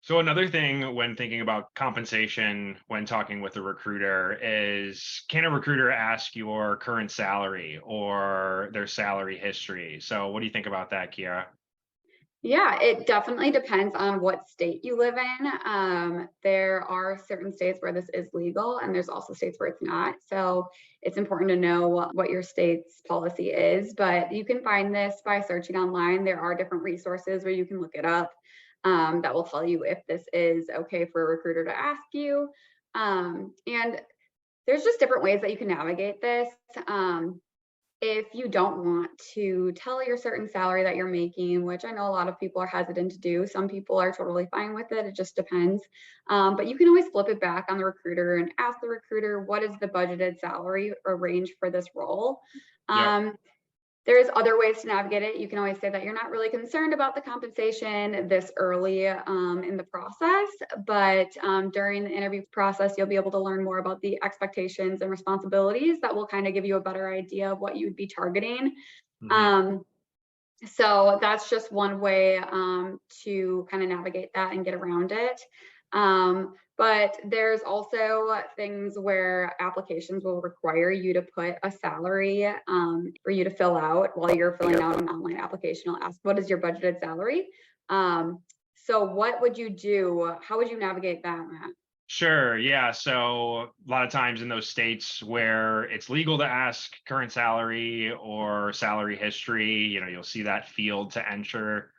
So another thing when thinking about compensation when talking with a recruiter is, can a recruiter ask your current salary or their salary history? So what do you think about that, Kiera? Yeah, it definitely depends on what state you live in. There are certain states where this is legal, and there's also states where it's not. So it's important to know what your state's policy is. But you can find this by searching online. There are different resources where you can look it up that will tell you if this is okay for a recruiter to ask you. And there's just different ways that you can navigate this. If you don't want to tell your certain salary that you're making, which I know a lot of people are hesitant to do, some people are totally fine with it. It just depends. But you can always flip it back on the recruiter and ask the recruiter, what is the budgeted salary or range for this role? Yep. Um, there's other ways to navigate it. You can always say that you're not really concerned about the compensation this early in the process, but during the interview process, you'll be able to learn more about the expectations and responsibilities that will kind of give you a better idea of what you'd be targeting. Hmm. Um, so that's just one way to kind of navigate that and get around it. But there's also things where applications will require you to put a salary for you to fill out while you're filling out an online application. It'll ask, what is your budgeted salary? So what would you do? How would you navigate that, Matt? Sure. Yeah. So a lot of times in those states where it's legal to ask current salary or salary history, you'll see that field to enter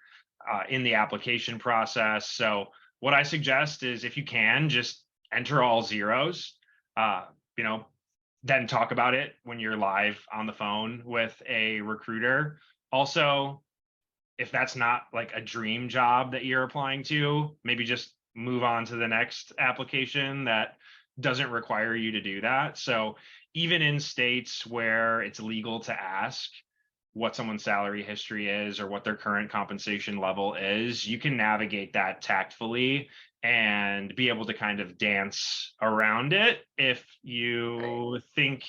in the application process. So what I suggest is if you can just enter all zeros, uh, you know, then talk about it when you're live on the phone with a recruiter. Also, if that's not like a dream job that you're applying to, maybe just move on to the next application that doesn't require you to do that. So even in states where it's legal to ask what someone's salary history is or what their current compensation level is, you can navigate that tactfully and be able to kind of dance around it if Right. you think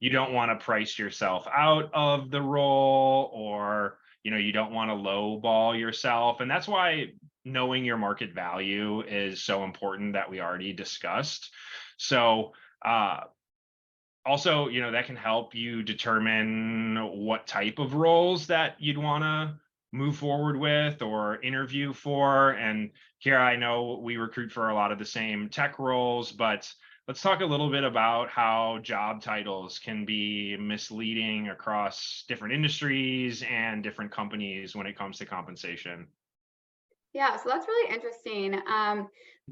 you don't want to price yourself out of the role, or you don't want to lowball yourself. And that's why knowing your market value is so important, that we already discussed. So uh also, that can help you determine what type of roles that you'd want to move forward with or interview for. And here, I know we recruit for a lot of the same tech roles, but let's talk a little bit about how job titles can be misleading across different industries and different companies when it comes to compensation. Yeah, so that's really interesting.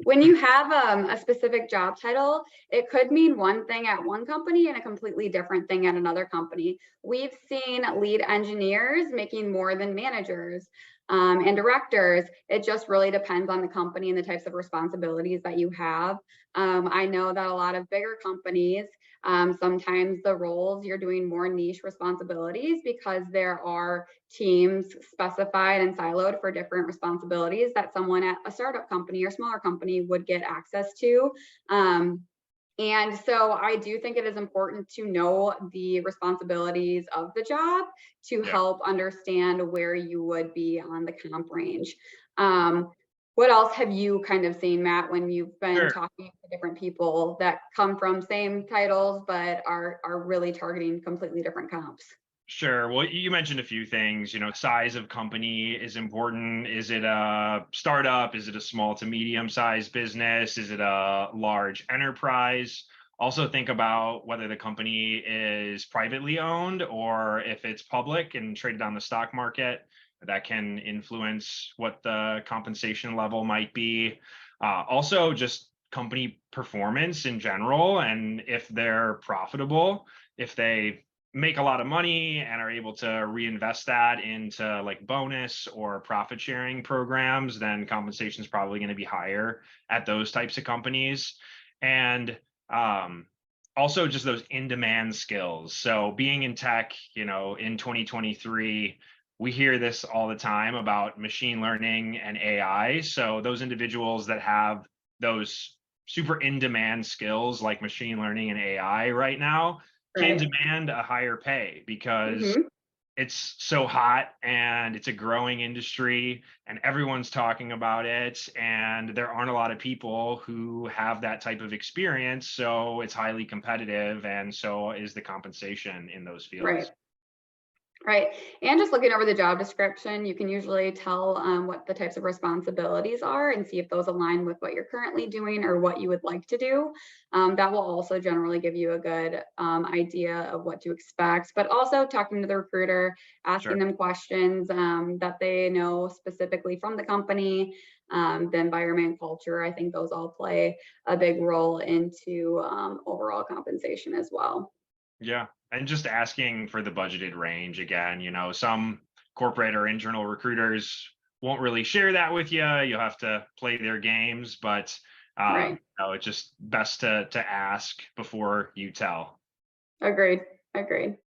When you have a specific job title, it could mean one thing at one company and a completely different thing at another company. We've seen lead engineers making more than managers and directors. It just really depends on the company and the types of responsibilities that you have. I know that a lot of bigger companies, sometimes the roles you're doing more niche responsibilities because there are teams specified and siloed for different responsibilities that someone at a startup company or smaller company would get access to. And so I do think it is important to know the responsibilities of the job to Yeah. help understand where you would be on the comp range. Um, what else have you kind of seen, Matt, when you've been Sure. talking to different people that come from same titles but are really targeting completely different comps? Sure. Well, you mentioned a few things. Size of company is important. Is it a startup? Is it a small to medium sized business? Is it a large enterprise? Also, think about whether the company is privately owned or if it's public and traded on the stock market. That can influence what the compensation level might be. Also, just company performance in general, and if they're profitable, if they make a lot of money and are able to reinvest that into like bonus or profit sharing programs, then compensation is probably going to be higher at those types of companies. And um, also just those in-demand skills. So being in tech, in 2023, we hear this all the time about machine learning and AI. So those individuals that have those super in-demand skills like machine learning and AI right now can Right. demand a higher pay because Hmm. it's so hot and it's a growing industry and everyone's talking about it, and there aren't a lot of people who have that type of experience, so it's highly competitive, and so is the compensation in those Right. fields. Right. And just looking over the job description, you can usually tell what the types of responsibilities are and see if those align with what you're currently doing or what you would like to do. That will also generally give you a good idea of what to expect, but also talking to the recruiter, asking Sure. them questions that they know specifically from the company, the environment, culture. I think those all play a big role into overall compensation as well. Yeah. And just asking for the budgeted range again, some corporate or internal recruiters won't really share that with you. You'll have to play their games, but Right. it's just best to ask before you tell. Agreed. Agreed.